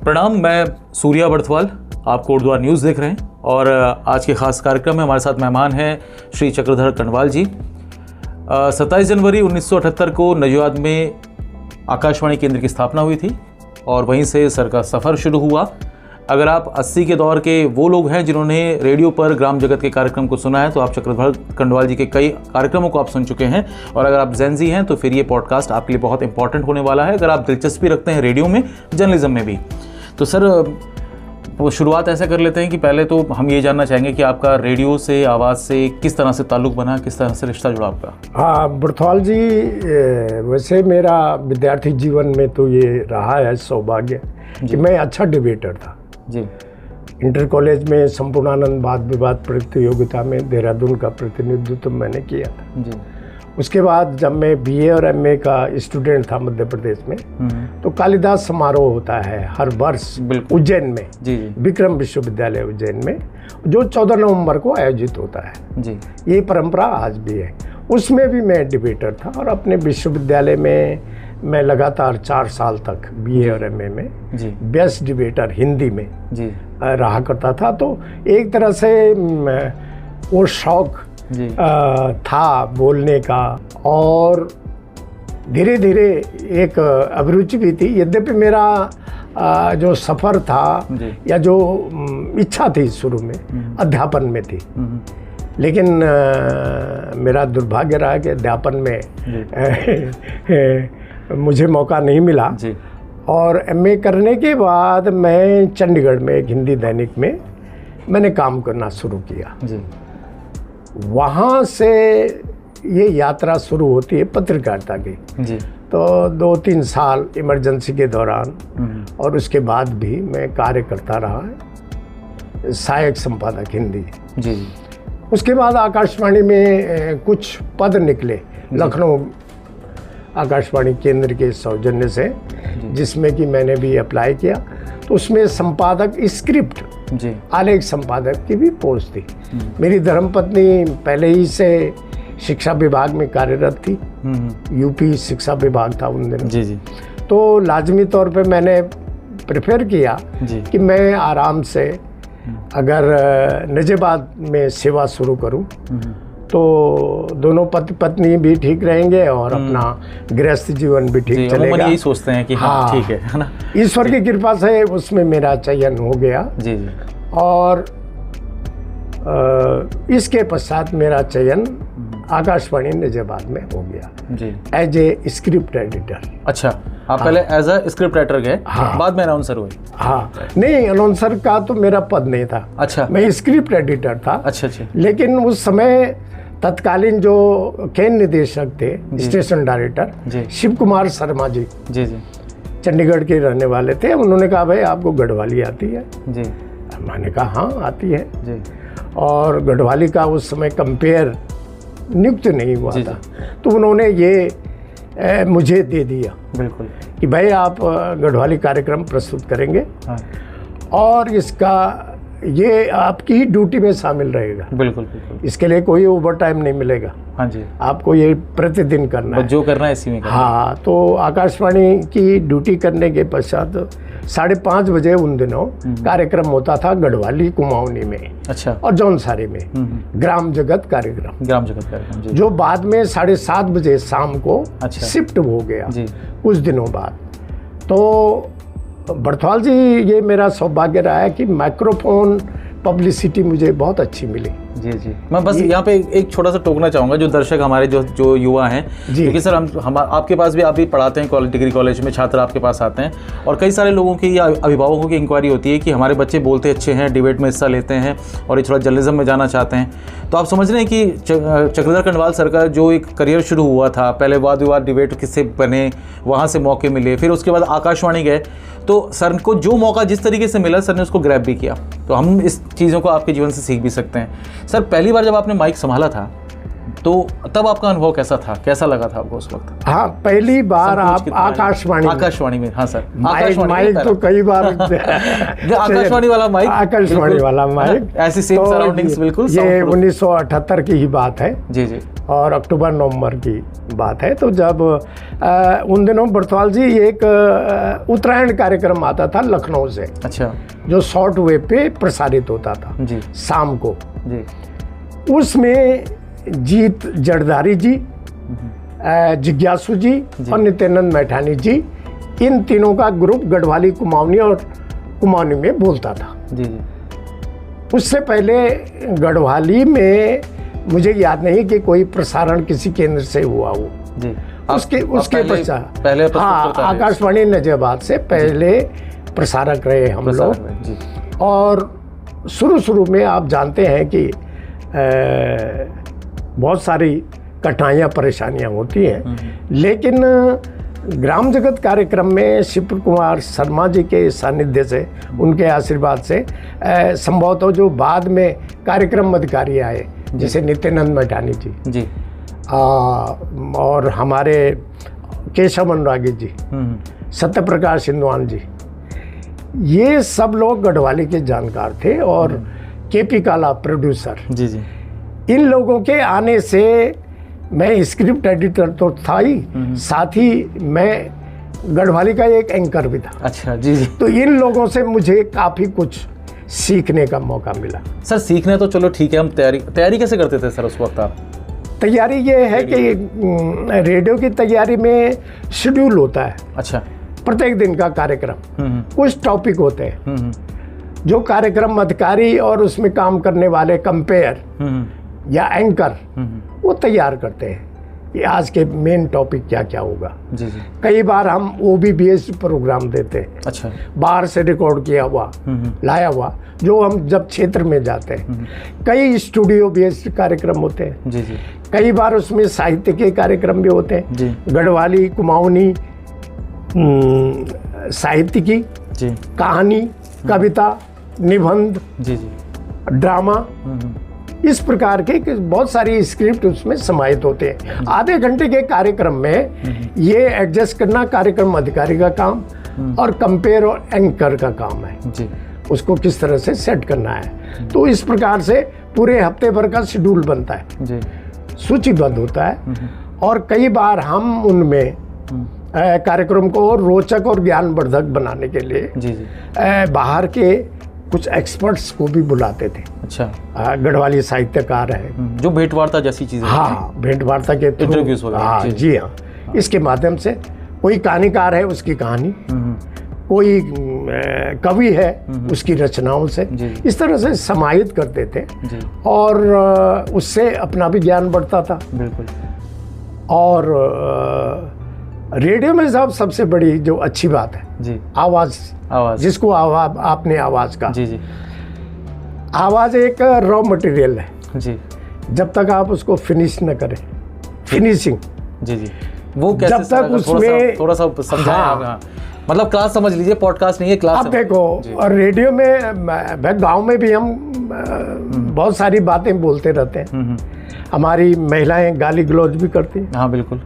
प्रणाम, मैं सूर्या बर्थवाल, आप कोटद्वार न्यूज़ देख रहे हैं और आज के खास कार्यक्रम में हमारे साथ मेहमान हैं श्री चक्रधर कण्डवाल जी। 27 जनवरी 1978 को नडियाद में आकाशवाणी केंद्र की स्थापना हुई थी और वहीं से सर का सफ़र शुरू हुआ। अगर आप 80 के दौर के वो लोग हैं जिन्होंने रेडियो पर ग्राम जगत के कार्यक्रम को सुना है तो आप चक्रधर कण्डवाल जी के कई कार्यक्रमों को आप सुन चुके हैं। और अगर आप जेनजी हैं तो फिर ये पॉडकास्ट आपके लिए बहुत इंपॉर्टेंट होने वाला है, अगर आप दिलचस्पी रखते हैं रेडियो में, जर्नलिज्म में भी। तो सर, वो शुरुआत ऐसा कर लेते हैं कि पहले तो हम ये जानना चाहेंगे कि आपका रेडियो से, आवाज़ से किस तरह से ताल्लुक़ बना, किस तरह से रिश्ता जुड़ा आपका? हाँ बर्थवाल जी, वैसे मेरा विद्यार्थी जीवन में तो ये रहा है सौभाग्य कि मैं अच्छा डिबेटर था जी। इंटर कॉलेज में संपूर्णानंद वाद विवाद प्रतियोगिता में देहरादून का प्रतिनिधित्व मैंने किया था जी। उसके बाद जब मैं बीए और एमए का स्टूडेंट था मध्य प्रदेश में, तो कालिदास समारोह होता है हर वर्ष उज्जैन में, जी। विक्रम विश्वविद्यालय उज्जैन में, जो 14 नवंबर को आयोजित होता है जी। ये परंपरा आज भी है। उसमें भी मैं डिबेटर था और अपने विश्वविद्यालय में मैं लगातार 4 साल तक बीए और एमए में बेस्ट डिबेटर हिंदी में जी रहा करता था। तो एक तरह से वो शौक था बोलने का और धीरे धीरे एक अभिरुचि भी थी। यद्यपि मेरा जो सफ़र था या जो इच्छा थी शुरू में अध्यापन में थी, लेकिन मेरा दुर्भाग्य रहा कि अध्यापन में मुझे मौका नहीं मिला जी। और एमए करने के बाद मैं चंडीगढ़ में एक हिंदी दैनिक में मैंने काम करना शुरू किया जी। वहाँ से ये यात्रा शुरू होती है पत्रकारिता की जी। तो 2-3 साल इमरजेंसी के दौरान और उसके बाद भी मैं कार्य करता रहा, सहायक संपादक हिंदी जी। उसके बाद आकाशवाणी में कुछ पद निकले लखनऊ आकाशवाणी केंद्र के सौजन्य से, जिसमें कि मैंने भी अप्लाई किया। तो उसमें संपादक स्क्रिप्ट जी, आलेख संपादक की भी पोस्ट थी। मेरी धर्मपत्नी पहले ही से शिक्षा विभाग में कार्यरत थी, यूपी शिक्षा विभाग था उन दिनों जी जी। तो लाजमी तौर पे मैंने प्रेफर किया कि मैं आराम से अगर नजेबाद में सेवा शुरू करूं तो दोनों पति पत्नी भी ठीक रहेंगे और अपना गृहस्थ जीवन भी ठीक चलेगा। यही सोचते हैं कि हाँ ठीक है ना। ईश्वर की कृपा से उसमें मेरा चयन हो गया जी जी। और इसके पश्चात मेरा चयन आकाशवाणी निजामाबाद में हो गया जी, एज ए स्क्रिप्ट एडिटर। अच्छा, आप पहले एज अ स्क्रिप्ट राइटर गए, बाद में अनाउंसर हुए? हाँ, नहीं, अनाउंसर का तो मेरा पद नहीं था। अच्छा, मैं स्क्रिप्ट एडिटर था। अच्छा अच्छा। लेकिन उस समय तत्कालीन जो केंद्र निदेशक थे, स्टेशन डायरेक्टर शिव कुमार शर्मा जी जी जी, चंडीगढ़ के रहने वाले थे। उन्होंने कहा भाई आपको गढ़वाली आती है जी? मैंने कहा हाँ आती है जी। और गढ़वाली का उस समय कंपेयर नियुक्त नहीं हुआ था, तो उन्होंने ये मुझे दे दिया बिल्कुल कि भाई आप गढ़वाली कार्यक्रम प्रस्तुत करेंगे और इसका ये आपकी ही ड्यूटी में शामिल रहेगा। बिल्कुल बिल्कुल। इसके लिए कोई ओवर टाइम नहीं मिलेगा। हाँ जी, आपको ये प्रतिदिन करना है, जो करना है इसी में करना। हाँ, तो आकाशवाणी की ड्यूटी करने के पश्चात 5:30 बजे उन दिनों कार्यक्रम होता था गढ़वाली कुमाऊनी में। अच्छा। और जौनसारी में ग्राम जगत कार्यक्रम, जी। जो बाद में 7:30 बजे शाम को शिफ्ट हो गया जी, कुछ दिनों बाद। तो बर्थवाल जी, ये मेरा सौभाग्य रहा है कि माइक्रोफोन पब्लिसिटी मुझे बहुत अच्छी मिली। जी जी। मैं बस यहाँ पे एक छोटा सा टोकना चाहूँगा, जो दर्शक हमारे जो युवा हैं, क्योंकि सर हम आपके पास भी आप भी पढ़ाते हैं, डिग्री कॉलेज में छात्र आपके पास आते हैं और कई सारे लोगों की या अभिभावकों की इंक्वायरी होती है कि हमारे बच्चे बोलते अच्छे हैं, डिबेट में हिस्सा लेते हैं और ये थोड़ा जर्नलिज्म में जाना चाहते हैं। तो आप समझ रहे हैं कि चक्रधर कण्डवाल सर का जो एक करियर शुरू हुआ था, पहले वाद विवाद डिबेट किससे बने, वहाँ से मौके मिले, फिर उसके बाद आकाशवाणी गए, तो सर को जो मौका जिस तरीके से मिला सर ने उसको ग्रैब भी किया। तो हम इस चीज़ों को आपके जीवन से सीख भी सकते हैं। सर, पहली बार जब आपने माइक संभाला था तो तब आपका अनुभव कैसा था, कैसा लगा था आपको उस वक्त? हाँ, पहली बार आप आकाशवाणी में, हाँ सर, माइक तो कई बार आकाशवाणी वाला माइक, ऐसी सेम सराउंडिंग्स, बिल्कुल। ये 1978 की ही बात है जी जी, और अक्टूबर नवंबर की बात है। तो जब उन दिनों बर्थवाल जी एक उत्तरायण कार्यक्रम आता था लखनऊ से, अच्छा, जो शॉर्ट वेव पे प्रसारित होता था जी, शाम को जी। उसमें जीत जरदारी जी, जिज्ञासु जी और नित्यानंद मैठानी जी, इन तीनों का ग्रुप गढ़वाली कुमाऊनी और कुमाऊनी में बोलता था जी जी। उससे पहले गढ़वाली में मुझे याद नहीं कि कोई प्रसारण किसी केंद्र से हुआ हो जी। उसके पश्चात पहले हाँ, आकाशवाणी नजियाबाद से पहले प्रसारक रहे हम लोग। और शुरू में आप जानते हैं कि बहुत सारी कठिनाइयाँ परेशानियाँ होती हैं, लेकिन ग्राम जगत कार्यक्रम में शिव कुमार शर्मा जी के सानिध्य से, उनके आशीर्वाद से संभवतः जो बाद में कार्यक्रम अधिकारी आए जैसे नित्यानंद मैठानी जी और हमारे केशव अनुरागी जी, सत्य प्रकाश सिंधवान जी, ये सब लोग गढ़वाली के जानकार थे। और केपी काला प्रोड्यूसर जी जी, इन लोगों के आने से मैं स्क्रिप्ट एडिटर तो था ही, साथ ही मैं गढ़वाली का एक एंकर भी था। अच्छा जी जी। तो इन लोगों से मुझे काफ़ी कुछ सीखने का मौका मिला। सर सीखने तो चलो ठीक है, हम तैयारी कैसे करते थे सर उस वक्त आप? तैयारी ये है कि रेडियो की तैयारी में शेड्यूल होता है। अच्छा। प्रत्येक दिन का कार्यक्रम, कुछ टॉपिक होते हैं जो कार्यक्रम अधिकारी और उसमें काम करने वाले कंपेयर या एंकर वो तैयार करते हैं कि आज के मेन टॉपिक क्या क्या होगा। जी जी। कई बार हम OB बेस्ड प्रोग्राम देते हैं। अच्छा। बाहर से रिकॉर्ड किया हुआ लाया हुआ, जो हम जब क्षेत्र में जाते हैं। कई स्टूडियो बेस्ड कार्यक्रम होते हैं। जी जी। कई बार उसमें साहित्य के कार्यक्रम भी होते हैं जी। गढ़वाली कुमाऊनी साहित्य की जी, कहानी, कविता, निबंध, जी जी, ड्रामा, इस प्रकार के बहुत सारी स्क्रिप्ट उसमें समाहित होते हैं। आधे घंटे के कार्यक्रम में ये एडजस्ट करना कार्यक्रम अधिकारी का काम और कंपेयर और एंकर का काम है जी। उसको किस तरह से सेट करना है। तो इस प्रकार से पूरे हफ्ते भर का शेड्यूल बनता है जी, सूचीबद्ध होता है। और कई बार हम उनमें कार्यक्रम को रोचक और ज्ञानवर्धक बनाने के लिए जी जी, बाहर के कुछ एक्सपर्ट्स को भी बुलाते थे। अच्छा। गढ़वाली साहित्यकार है जो भेंटवार्ता जैसी चीजें, हाँ, भेंटवार्ता के इंटरव्यूज वगैरह। हाँ जी हाँ, इसके माध्यम से कोई कहानीकार है उसकी कहानी, कोई कवि है उसकी रचनाओं से इस तरह से समाहित करते थे और उससे अपना भी ज्ञान बढ़ता था। बिल्कुल। और रेडियो में साहब सबसे बड़ी जो अच्छी बात है जी, आवाज जिसको आपने आवाज का जी जी, आवाज एक रॉ मटेरियल है जी, जब तक आप उसको फिनिश न करें, फिनिशिंग जी जी, वो कैसे जब तक उसमें थोड़ा सा समझाएं आप। हाँ, मतलब क्लास समझ लीजिए, पॉडकास्ट नहीं है, क्लास। आप देखो, और रेडियो में गांव में भी हम बहुत सारी बातें बोलते रहते हैं। हमारी महिलाएं गाली गलौज भी करती हैं। हाँ बिल्कुल,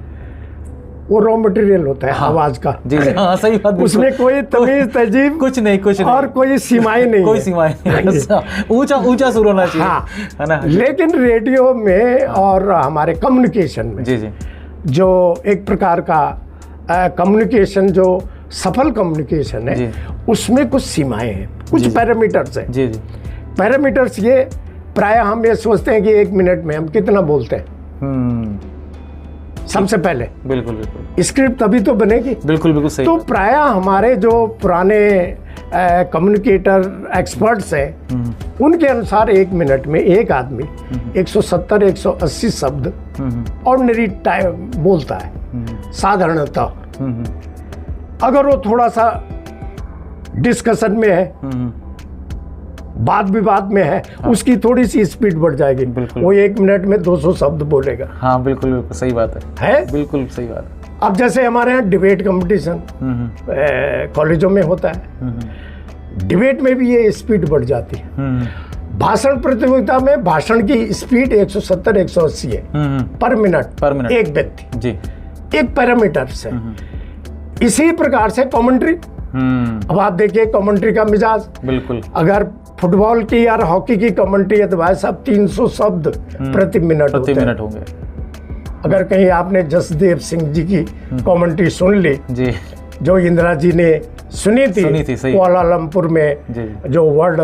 वो रॉ मटेरियल होता है आवाज का। जी जी, हाँ सही बात। उसमें कोई तमीज तहजीब कुछ नहीं और कोई सीमाएं नहीं, कोई सीमाएं नहीं, ऊंचा सुर होना चाहिए। हाँ, है ना। लेकिन रेडियो में और हमारे कम्युनिकेशन में जी जी, जो एक प्रकार का कम्युनिकेशन जो सफल कम्युनिकेशन है उसमें कुछ सीमाएं हैं, कुछ पैरामीटर्स हैं। जी जी, पैरामीटर्स ये प्राय हम ये सोचते हैं कि 1 मिनट में हम कितना बोलते हैं। सबसे पहले बिल्कुल बिल्कुल स्क्रिप्ट तभी तो बनेगी। बिल्कुल बिल्कुल सही। तो प्राय हमारे जो पुराने कम्युनिकेटर एक्सपर्ट्स हैं उनके अनुसार 1 मिनट में एक आदमी 170-180 शब्द ऑर्डिनरी टाइम बोलता है साधारणतः। अगर वो थोड़ा सा डिस्कशन में है, वाद विवाद में है, उसकी थोड़ी सी स्पीड बढ़ जाएगी, वो 1 मिनट में 200 शब्द बोलेगा। हाँ बिल्कुल बिल्कुल सही बात है बिल्कुल सही बात है। अब जैसे हमारे यहाँ डिबेट कंपटीशन कॉलेजों में होता है, डिबेट में भी ये स्पीड बढ़ जाती है। भाषण प्रतियोगिता में भाषण की स्पीड 170-180 है पर मिनट एक व्यक्ति जी, एक पैरामीटर से। इसी प्रकार से कमेंट्री, अब आप देखिए कमेंट्री का मिजाज, बिल्कुल, अगर फुटबॉल की या हॉकी की कमेंट्री है तो भाई साहब 300 शब्द प्रति मिनट होंगे। अगर कहीं आपने जसदेव सिंह जी की कमेंट्री सुन ली जी, जो इंदिरा जी ने सुनी थी कुआलालंपुर में जी, जो वर्ल्ड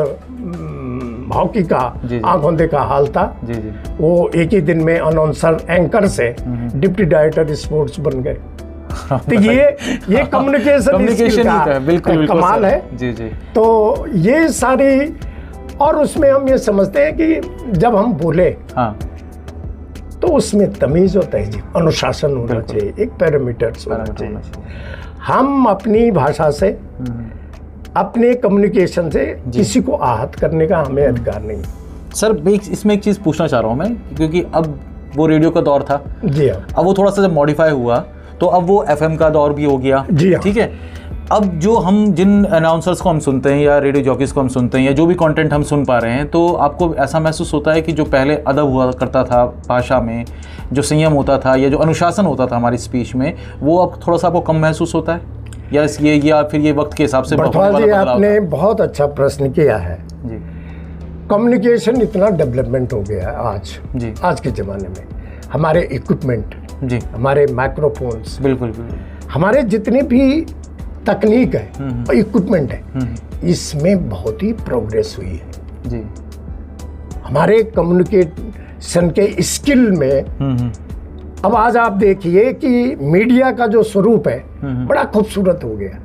हॉकी का आंखों देखा हाल था जी, जी, वो एक ही दिन में अनाउंसर एंकर से डिप्टी डायरेक्टर स्पोर्ट्स बन गए। तो ये कम्युनिकेशन का बिल्कुल कमाल है जी, जी। तो ये सारी, और उसमें हम ये समझते हैं कि जब हम बोले हाँ, तो उसमें तमीज होता है जी, अनुशासन होना चाहिए, एक पैरामीटर्स होना चाहिए। हम अपनी भाषा से, अपने कम्युनिकेशन से किसी को आहत करने का हमें अधिकार नहीं। सर इसमें एक चीज़ पूछना चाह रहा हूँ मैं, क्योंकि अब वो रेडियो का दौर था जी हाँ, अब वो थोड़ा सा जब मॉडिफाई हुआ तो अब वो FM का दौर भी हो गया जी हाँ, ठीक है। अब जो हम जिन अनाउंसर्स को हम सुनते हैं या रेडियो जॉकीज़ को हम सुनते हैं या जो भी कंटेंट हम सुन पा रहे हैं, तो आपको ऐसा महसूस होता है कि जो पहले अदब हुआ करता था भाषा में, जो संयम होता था या जो अनुशासन होता था हमारी स्पीच में, वो अब थोड़ा सा आपको कम महसूस होता है या फिर ये वक्त के हिसाब से? बड़थवाल जी, आपने बहुत अच्छा प्रश्न किया है जी। कम्युनिकेशन इतना डेवलपमेंट हो गया है आज जी, आज के ज़माने में। हमारे इक्विपमेंट जी, हमारे माइक्रोफोन्स, बिल्कुल, हमारे जितने भी तकनीक है और इक्विपमेंट है, इसमें बहुत ही प्रोग्रेस हुई है जी। हमारे कम्युनिकेशन के स्किल में अब आज आप देखिए कि मीडिया का जो स्वरूप है बड़ा खूबसूरत हो गया,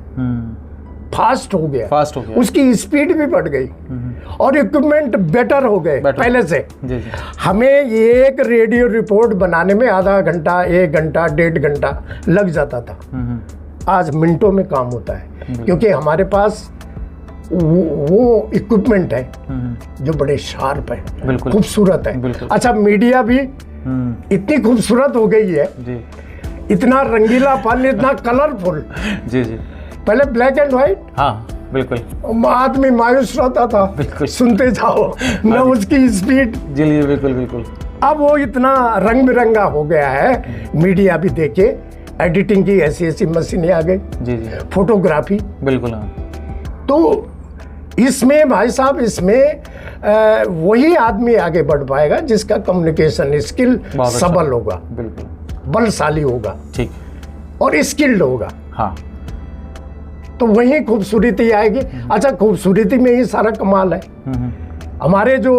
फास्ट हो गया, उसकी स्पीड भी बढ़ गई और इक्विपमेंट बेटर हो गए पहले से जी, जी। हमें एक रेडियो रिपोर्ट बनाने में आधा घंटा, 1 घंटा, 1.5 घंटा लग जाता था, आज मिनटों में काम होता है, क्योंकि हमारे पास वो इक्विपमेंट है जो बड़े शार्प है, खूबसूरत है। अच्छा, मीडिया भी इतनी खूबसूरत हो गई है जी, इतना रंगीलापन, इतना कलरफुल जी, जी। पहले ब्लैक एंड व्हाइट, हाँ बिल्कुल, आदमी मायूस रहता था, सुनते जाओ न उसकी स्पीड जी, बिल्कुल बिल्कुल। अब वो इतना रंग बिरंगा हो गया है, मीडिया भी देखे, एडिटिंग की ऐसी ऐसी मशीनें आ गई जी, जी। फोटोग्राफी बिल्कुल हाँ। तो इसमें भाई साहब, इसमें वही आदमी आगे बढ़ पाएगा जिसका कम्युनिकेशन स्किल सबल होगा, बिल्कुल बलशाली होगा ठीक, और स्किल्ड होगा हाँ, तो वही खूबसूरती आएगी। अच्छा, खूबसूरती में ही सारा कमाल है। हमारे जो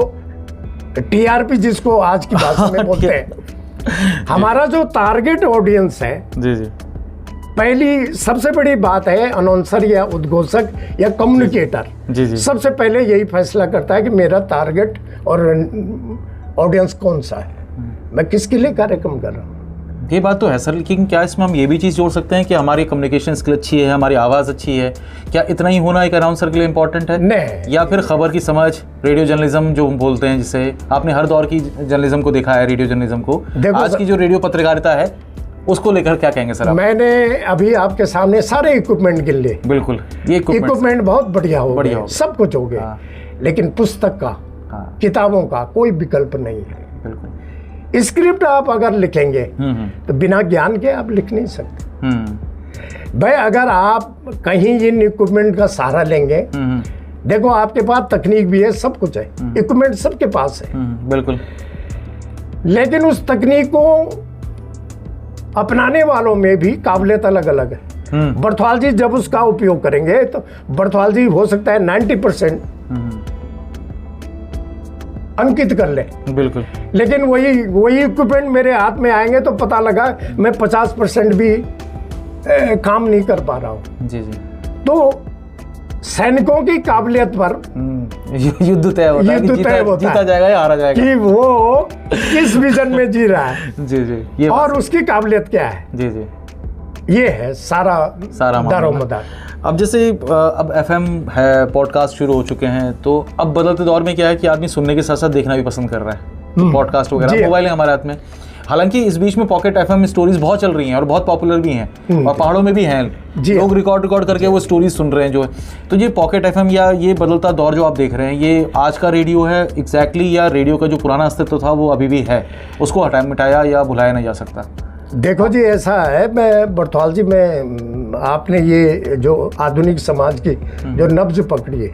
TRP जिसको आज की भाषा में बोलते हैं, हमारा जो टारगेट ऑडियंस है जी, जी। पहली सबसे बड़ी बात है, अनाउंसर या उद्घोषक या कम्युनिकेटर जी, जी। सबसे पहले यही फैसला करता है कि मेरा टारगेट और ऑडियंस कौन सा है, मैं किसके लिए कार्यक्रम कर रहा हूँ। ये बात तो है सर, लेकिन क्या इसमें हम ये भी चीज़ जोड़ सकते हैं कि हमारी कम्युनिकेशन स्किल अच्छी है, हमारी आवाज़ अच्छी है, क्या इतना ही होना एक अनाउंसर के लिए इम्पोर्टेंट है? नहीं, या फिर खबर की समझ, रेडियो जर्नलिज्म जो हम बोलते हैं, जिसे आपने हर दौर की जर्नलिज्म को देखा है, रेडियो जर्नलिज्म को, आज की जो रेडियो पत्रकारिता है उसको लेकर क्या कहेंगे सर आप? मैंने अभी आपके सामने सारे इक्विपमेंट गिन लिए, बिल्कुल, ये इक्विपमेंट बहुत बढ़िया हो गया, सब कुछ हो गया, लेकिन पुस्तक का, किताबों का कोई विकल्प नहीं है। बिल्कुल, स्क्रिप्ट आप अगर लिखेंगे तो बिना ज्ञान के आप लिख नहीं सकते भाई। अगर आप कहीं इन इक्विपमेंट का सहारा लेंगे, देखो आपके पास तकनीक भी है, सब कुछ है, इक्विपमेंट सबके पास है बिल्कुल, लेकिन उस तकनीक को अपनाने वालों में भी काबिलियत अलग अलग है। बड़थवाल जी जब उसका उपयोग करेंगे तो बड़थवाल जी हो सकता है 90% अंकित कर ले, बिल्कुल, लेकिन वही इक्विपमेंट मेरे हाथ में आएंगे तो पता लगा मैं 50% भी काम नहीं कर पा रहा हूँ जी, जी। तो सैनिकों की काबिलियत पर युद्ध तय होता है, जीता जाएगा या हारा जाएगा, कि वो किस विजन में जी रहा है जी, जी। ये और उसकी काबिलियत क्या है जी, जी। ये है सारा दारोमदार। अब जैसे अब FM है, पॉडकास्ट शुरू हो चुके हैं, तो अब बदलते दौर में क्या है कि आदमी सुनने के साथ साथ देखना भी पसंद कर रहा है, पॉडकास्ट वगैरह, मोबाइल है हमारे हाथ में, हालांकि इस बीच में पॉकेट एफएम स्टोरीज बहुत चल रही हैं और बहुत पॉपुलर भी हैं और पहाड़ों में भी हैं, लोग रिकॉर्ड करके वो स्टोरीज सुन रहे हैं जो है। तो ये पॉकेट एफएम या ये बदलता दौर जो आप देख रहे हैं, ये आज का रेडियो है एग्जैक्टली, या रेडियो का जो पुराना अस्तित्व था वो अभी भी है, उसको हटाया मिटाया या भुलाया नहीं जा सकता? देखो जी, ऐसा है, मैं बर्थवाल जी, मैं आपने ये जो आधुनिक समाज की जो नब्ज पकड़ी है,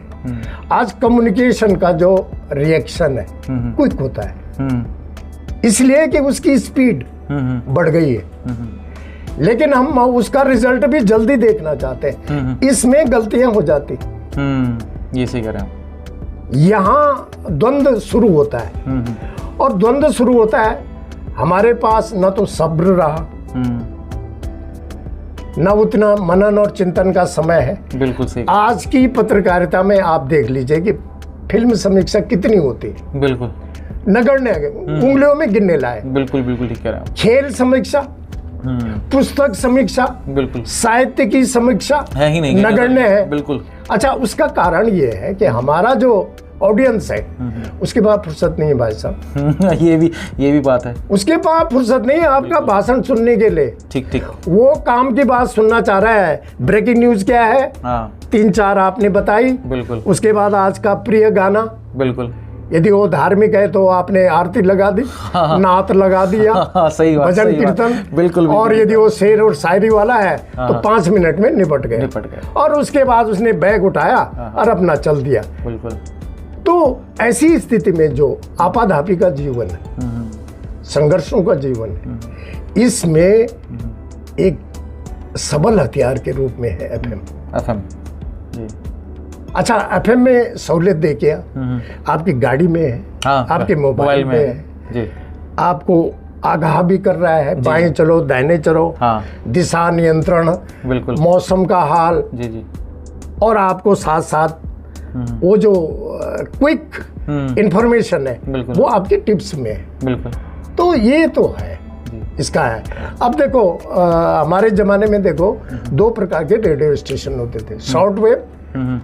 आज कम्युनिकेशन का जो रिएक्शन है क्विक होता है, इसलिए कि उसकी स्पीड बढ़ गई है, लेकिन हम उसका रिजल्ट भी जल्दी देखना चाहते हैं, इसमें गलतियां हो जाती। ये सही कह रहे हैं। यहाँ द्वंद्व शुरू होता है, और द्वंद्व शुरू होता है, हमारे पास न तो सब्र रहा, न उतना मनन और चिंतन का समय है। बिल्कुल सही। आज की पत्रकारिता में आप देख लीजिए कि फिल्म समीक्षा कितनी होती है, बिल्कुल नगण्य, उंगलियों में गिनने लायक। बिल्कुल बिल्कुल ठीक कह रहे हैं। खेल समीक्षा, पुस्तक समीक्षा, बिल्कुल, साहित्य की समीक्षा है ही नहीं, नगण्य है। बिल्कुल। अच्छा, उसका कारण ये है कि हमारा जो ऑडियंस है उसके पास फुर्सत नहीं है भाई साहब। ये भी बात है, उसके पास फुर्सत नहीं है आपका भाषण सुनने के लिए। ठीक ठीक, वो काम की बात सुनना चाह रहा है। ब्रेकिंग न्यूज क्या है, 3-4 आपने बताई, बिल्कुल, उसके बाद आज का प्रिय गाना, बिल्कुल, यदि वो धार्मिक है तो आपने आरती लगा दी, नात लगा दिया, सही बात, भजन कीर्तन, बिल्कुल, और यदि वो शेर और शायरी वाला है तो 5 मिनट में निपट गए, और उसके बाद उसने बैग उठाया और अपना चल दिया। बिल्कुल। तो ऐसी स्थिति में जो आपाधापी का जीवन है, संघर्षों का जीवन है, इसमें एक सबल हथियार के रूप में है एफएम। अच्छा, एफएम में सहूलियत दे के आपकी गाड़ी में है, आपके मोबाइल में है, आपको आगाह भी कर रहा है, बाएं चलो दाहिने चलो, दिशा नियंत्रण, बिल्कुल, मौसम का हाल, और आपको साथ साथ वो जो क्विक इंफॉर्मेशन है वो आपकी टिप्स में है। बिल्कुल। तो ये तो है, इसका है। अब देखो, हमारे जमाने में देखो 2 प्रकार के रेडियो स्टेशन होते थे, शॉर्ट वेव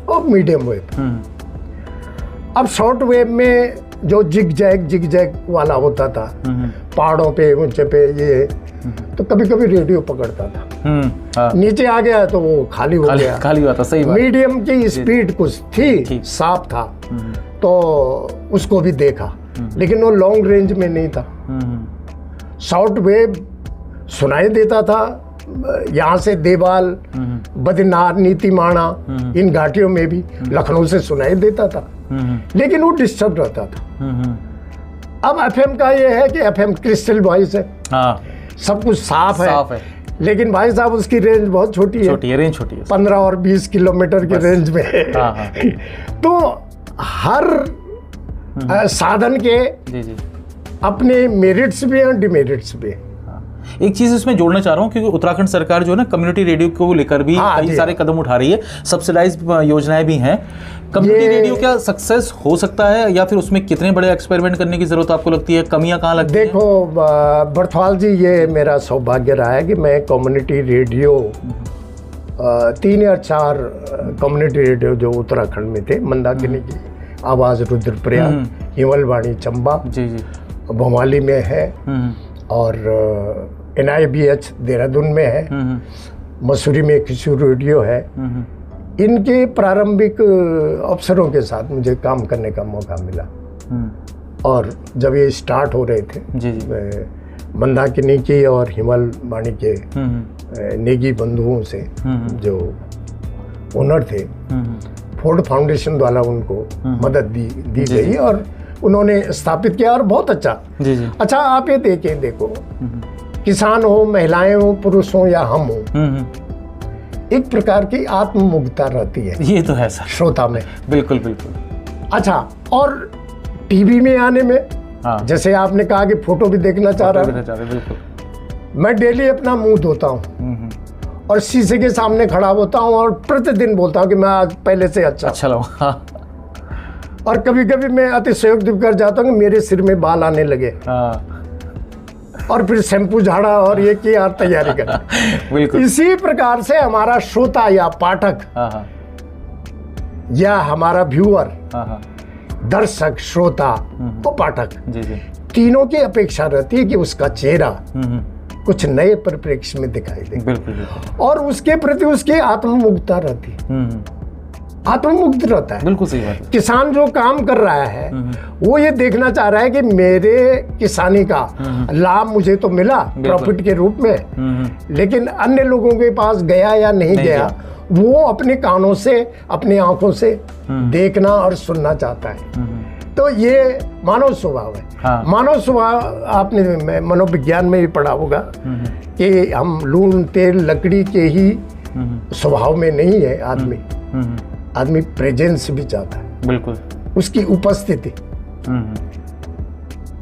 और मीडियम वेव। अब शॉर्ट वेव में जो जिग जैग वाला होता था, पहाड़ों पे ऊंचे पे, ये तो कभी कभी रेडियो पकड़ता था, नीचे आ गया तो वो खाली हो गया, खाली हुआ था। सही बात। मीडियम की स्पीड कुछ थी, साफ था, तो उसको भी देखा, लेकिन वो लॉन्ग रेंज में नहीं था। शॉर्ट वेव सुनाई देता था, यहाँ से देवाल, बद्रीनाथ, नीतीमाणा, इन घाटियों में भी, लखनऊ से सुनाई देता था, लेकिन वो डिस्टर्ब रहता था। अब एफएम का ये है कि एफएम क्रिस्टल वॉइस है, सब कुछ साफ है, लेकिन भाई साहब उसकी रेंज बहुत छोटी है, रेंज छोटी है, 15 और 20 किलोमीटर की रेंज में है। तो हर साधन के अपने मेरिट्स भी हैं, डिमेरिट्स भी हैं। एक चीज इसमें जोड़ना चाह रहा हूँ, क्योंकि उत्तराखंड सरकार जो है ना, कम्युनिटी रेडियो को लेकर भी कई सारे कदम उठा रही है, सब्सिडाइज योजनाएं भी हैं। कम्युनिटी रेडियो क्या सक्सेस हो सकता है, या फिर उसमें कितने बड़े एक्सपेरिमेंट करने की जरूरत आपको लगती है, कमियां कहाँ लगती हैं? देखो बर्थवाल जी, ये मेरा सौभाग्य रहा है कि मैं कम्युनिटी रेडियो 3 या 4 कम्युनिटी रेडियो जो उत्तराखंड में थे, मंदाकिनी की आवाज़ रुद्रप्रयाग, हिमलवाणी चंबा, भोमाली में है, और NIBH देहरादून में है, मसूरी में किशोर रेडियो है। इनके प्रारंभिक अवसरों के साथ मुझे काम करने का मौका मिला, और जब ये स्टार्ट हो रहे थे, मंदाकिनी की और हिमलवाणी के नेगी बंधुओं से जो ओनर थे, फोर्ड फाउंडेशन द्वारा उनको मदद दी गई, और उन्होंने स्थापित किया, और बहुत अच्छा। अच्छा, आप ये देखो, किसान हो, महिलाएं हो, पुरुष हो या हम हो, एक प्रकार की आत्ममुग्धता रहती है। ये तो है सर, श्रोता में। बिल्कुल बिल्कुल। अच्छा, और टीवी में आने में, जैसे आपने कहा कि फोटो भी देखना चाह रहा है, बिल्कुल, मैं डेली अपना मुंह धोता हूँ और शीशे के सामने खड़ा होता हूँ और प्रतिदिन बोलता हूँ कि मैं आज पहले से अच्छा लगूं। और कभी कभी मैं अतिशयोक्ति कर जाता हूँ कि मेरे सिर में बाल आने लगे, और फिर शैम्पू झाड़ा और ये की यार तैयारी करा। बिल्कुल। इसी प्रकार से हमारा श्रोता या पाठक या हमारा व्यूअर, दर्शक, श्रोता और पाठक, तीनों की अपेक्षा रहती है कि उसका चेहरा कुछ नए परिप्रेक्ष्य में दिखाई दे। बिल्कुल। और उसके प्रति उसकी आत्ममुग्धता रहती है, आत्ममुग्ध रहता है। बिल्कुल सही बात है। किसान जो काम कर रहा है वो ये देखना चाह रहा है कि मेरे किसानी का लाभ मुझे तो मिला प्रॉफिट के रूप में, लेकिन अन्य लोगों के पास गया या नहीं गया वो अपने कानों से, अपनी आंखों से देखना और सुनना चाहता है। तो ये मानव स्वभाव है। हाँ। मानव स्वभाव आपने मनोविज्ञान में भी पढ़ा होगा कि हम लून तेल लकड़ी के ही स्वभाव में नहीं है आदमी। आदमी प्रेजेंस भी चाहता है, बिल्कुल, उसकी उपस्थिति।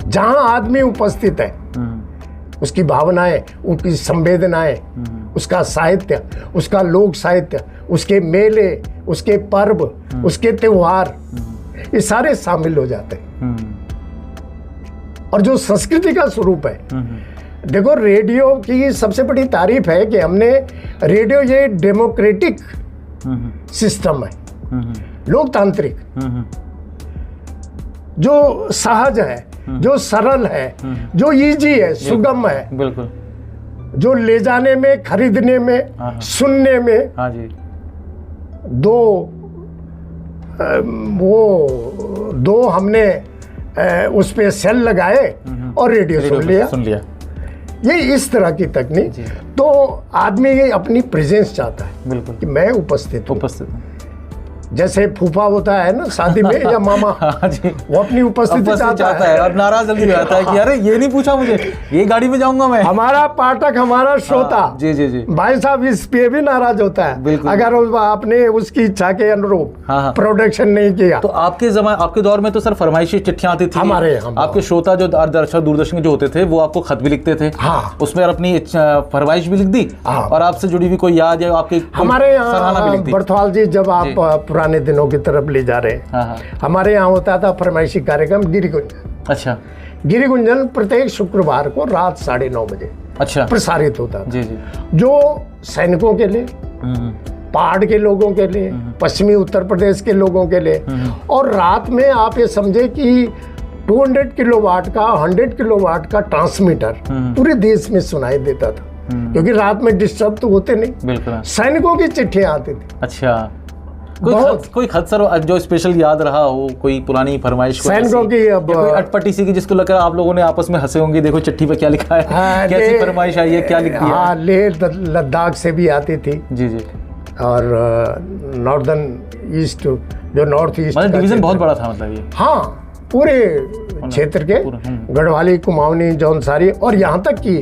जहां आदमी उपस्थित है उसकी भावनाएं, उसकी संवेदनाएं, उसका साहित्य, उसका लोक साहित्य, उसके मेले, उसके पर्व, उसके त्योहार, ये सारे शामिल हो जाते हैं। और जो संस्कृति का स्वरूप है, देखो रेडियो की सबसे बड़ी तारीफ है कि हमने रेडियो, ये डेमोक्रेटिक सिस्टम है, लोकतांत्रिक, जो सहज है, जो सरल है, जो इजी है, सुगम है, बिल्कुल, जो ले जाने में, खरीदने में, सुनने में, हाँ जी, दो हमने उस पे सेल लगाए और रेडियो सुन लिया। ये इस तरह की तकनीक। तो आदमी ये अपनी प्रेजेंस चाहता है, बिल्कुल, कि मैं उपस्थित हूँ। जैसे फूफा होता है ना शादी में या मामा, हाँ जी, वो अपनी उपस्थिति चाहता है और नाराज जल्दी हो जाता है कि अरे ये नहीं पूछा मुझे, ये गाड़ी में जाऊंगा मैं। हमारा पाठक, हमारा श्रोता, जी जी जी, भाई साहब इस पे भी नाराज होता है अगर आपने उसकी इच्छा के अनुरूप प्रोडक्शन नहीं किया। तो आपके दौर में तो सर फरमाइशी चिट्ठियां आती थी हमारे, आपके श्रोता जो दूरदर्शन जो होते थे वो आपको खत भी लिखते थे, उसमें अपनी फरमाइश भी लिख दी और आपसे जुड़ी हुई कोई याद या आपके हमारे यहाँ बर्थवाल जी, जब आप पुराने दिनों की तरफ ले जा रहे हैं, हमारे यहाँ होता था फरमाइशी कार्यक्रम गिरी गुंजन। अच्छा, गिरी गुंजन प्रत्येक शुक्रवार को रात 9:30 बजे अच्छा प्रसारित होता था। जी जी, जो सैनिकों के लिए, पहाड़ के लोगों के लिए, पश्चिमी उत्तर प्रदेश के लोगों के लिए, और रात में आप ये समझे कि 200 किलोवाट का, 100 किलोवाट का ट्रांसमीटर पूरे देश में सुनाई देता था, क्योंकि रात में डिस्टर्ब तो होते नहीं। बिल्कुल, सैनिकों की चिट्ठियां आती थी। अच्छा, कोई खत सर जो स्पेशल याद रहा हो, कोई पुरानी फरमाइश सैनिकों की, कोई अटपटी सी की जिसको लगा आप लोगों ने आपस में हंसे होंगे, देखो चिट्ठी पे क्या लिखा है, कैसी फरमाइश आई है, क्या लिख दिया। हाँ, लेह लद्दाख से भी आती थी। जी जी, और नॉर्दर्न ईस्ट, जो नॉर्थ ईस्ट, मतलब डिवीजन बहुत बड़ा था, मतलब ये। हाँ, पूरे क्षेत्र के, गढ़वाली, कुमाऊनी, जौनसारी, और यहाँ तक कि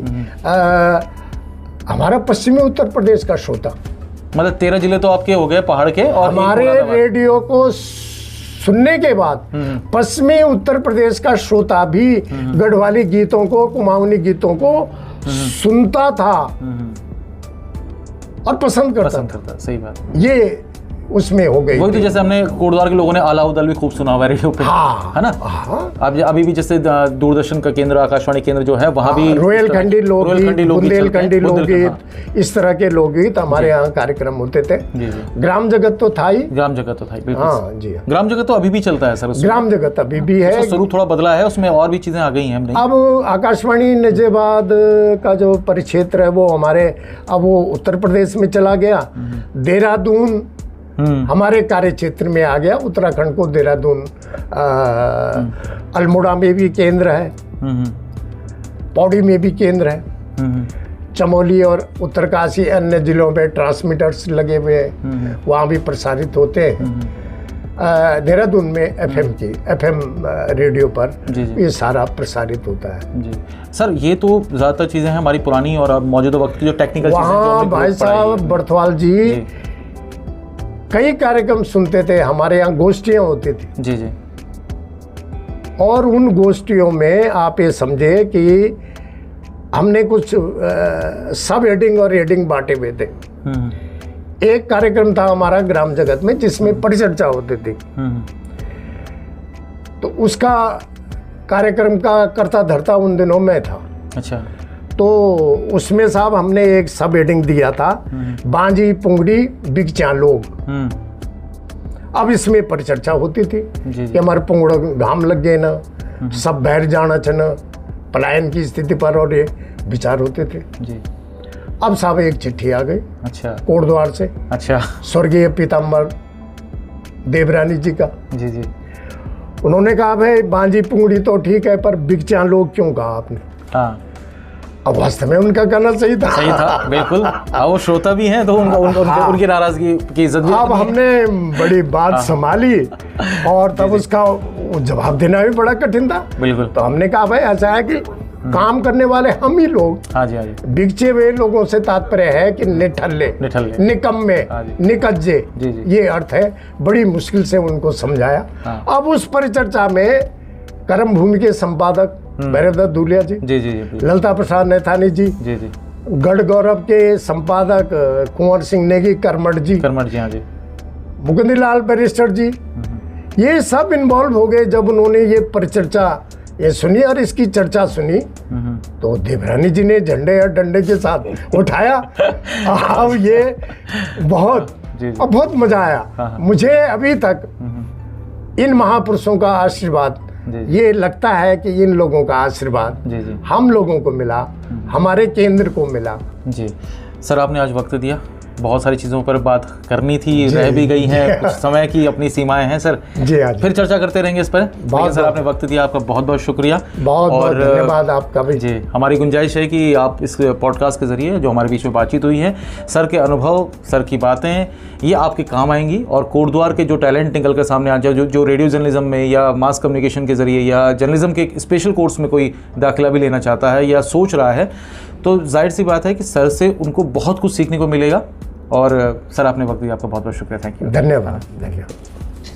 हमारा पश्चिमी उत्तर प्रदेश का श्रोता, मतलब 13 जिले तो आपके हो गए पहाड़ के, और हमारे रेडियो को सुनने के बाद पश्चिमी उत्तर प्रदेश का श्रोता भी गढ़वाली गीतों को, कुमाऊनी गीतों को सुनता था और पसंद करता। सही बात, ये उसमें हो गई। वही तो जैसे हमने कोटद्वार के लोगों ने आला उदल भी खूब सुना हुआ है रेडियो पे, है ना। अब अभी भी जैसे दूरदर्शन का केंद्र, आकाशवाणी केंद्र जो है वहाँ भी रोहेलखंडी लोकगीत, बुंदेलखंडी लोकगीत, इस तरह के लोकगीत हमारे यहाँ कार्यक्रम होते थे। ग्राम जगत तो था ही, ग्राम जगत तो था ही, हाँ जी, ग्राम जगत तो अभी भी चलता है सर। ग्राम जगत अभी भी है, स्वरूप थोड़ा बदला है, उसमें और भी चीजें आ गई हैं। अब आकाशवाणी नजेबाद का जो परिक्षेत्र है वो हमारे, अब वो उत्तर प्रदेश में चला गया। देहरादून हमारे कार्य क्षेत्र में आ गया, उत्तराखंड को देहरादून, अल्मोड़ा में भी केंद्र है, पौड़ी में भी केंद्र है, चमोली और उत्तरकाशी अन्य जिलों में ट्रांसमीटर्स लगे हुए हैं, वहाँ भी प्रसारित होते हैं। देहरादून में एफएम रेडियो पर ये सारा प्रसारित होता है। जी सर, ये तो ज़्यादातर चीज़ें हैं हमारी पुरानी और अब मौजूदा वक्त की जो टेक्निकल चीज़ें। वहाँ भाई साहब बर्थवाल जी कई कार्यक्रम सुनते थे, हमारे यहाँ गोष्ठियाँ होती थी। जी जी, और उन गोष्ठियों में आप ये समझे कि हमने कुछ सब हेडिंग और हेडिंग बांटे हुए थे। एक कार्यक्रम था हमारा ग्राम जगत में जिसमें परिचर्चा होती थी, तो उसका कार्यक्रम का कर्ता धर्ता उन दिनों में था। अच्छा, तो उसमें साहब हमने एक सब हेडिंग दिया था, बांजी पुंगड़ी बिगचा लोग। अब इसमें परिचर्चा होती थी कि हमारे पुंगड़ों घाम लग गए ना, सब बाहर जाना चाहना, पलायन की स्थिति पर और ये विचार होते थे जी। अब साहब एक चिट्ठी आ गई अच्छा, कोटद्वार से, अच्छा स्वर्गीय पीताम्बर देवरानी जी का। जी जी। उन्होंने कहा भाई बांजी पुंगड़ी तो ठीक है, पर बिगचा लोग क्यों कहा आपने? हाँ, अब वास्तव में उनका कहना सही था। सही था बिल्कुल। वो श्रोता भी हैं तो उनकी नाराजगी की इज्जत भी। अब हमने बड़ी बात संभाली और तब उसका जवाब देना भी बड़ा कठिन था। बिल्कुल। तो हमने कहा भाई ऐसा है कि काम करने वाले हम ही लोग, हाँ जी, हाँ जी। बिगचे हुए लोगों से तात्पर्य है कि निठल्ले, निकम्मे, निकज्जे, ये अर्थ है। बड़ी मुश्किल से उनको समझाया। अब उस परिचर्चा में कर्म भूमि के संपादक भैरवदत्त धूलिया जी, ललिता प्रसाद नैथानी जी, गढ़ गौरव के संपादक कुंवर सिंह नेगी करमठ जी, हाँ जी, मुकुंदलाल बैरिस्टर जी, ये सब इन्वॉल्व हो गए। जब उन्होंने ये परिचर्चा ये सुनी और इसकी चर्चा सुनी तो देवरानी जी ने झंडे और डंडे के साथ उठाया। अब ये बहुत मजा आया मुझे। अभी तक इन महापुरुषों का आशीर्वाद, ये लगता है कि इन लोगों का आशीर्वाद हम लोगों को मिला, हमारे केंद्र को मिला। जी सर, आपने आज वक्त दिया, बहुत सारी चीज़ों पर बात करनी थी, रह भी गई हैं, कुछ समय की अपनी सीमाएं हैं सर। जी हाँ, फिर चर्चा करते रहेंगे इस पर। सर आपने वक्त दिया, आपका बहुत बहुत शुक्रिया। बहुत धन्यवाद आपका भी। जी, हमारी गुंजाइश है कि आप इस पॉडकास्ट के जरिए जो हमारे बीच में बातचीत हुई है, सर के अनुभव, सर की बातें, ये आपके काम आएंगी और कोटद्वार के जो टैलेंट निकल कर सामने आ जाए, जो रेडियो जर्नलिज्म में या मास कम्युनिकेशन के जरिए या जर्नलिज्म के स्पेशल कोर्स में कोई दाखिला भी लेना चाहता है या सोच रहा है, तो जाहिर सी बात है कि सर से उनको बहुत कुछ सीखने को मिलेगा। और सर आपने वक्त दिया, आपका बहुत बहुत शुक्रिया। Thank you. धन्यवाद।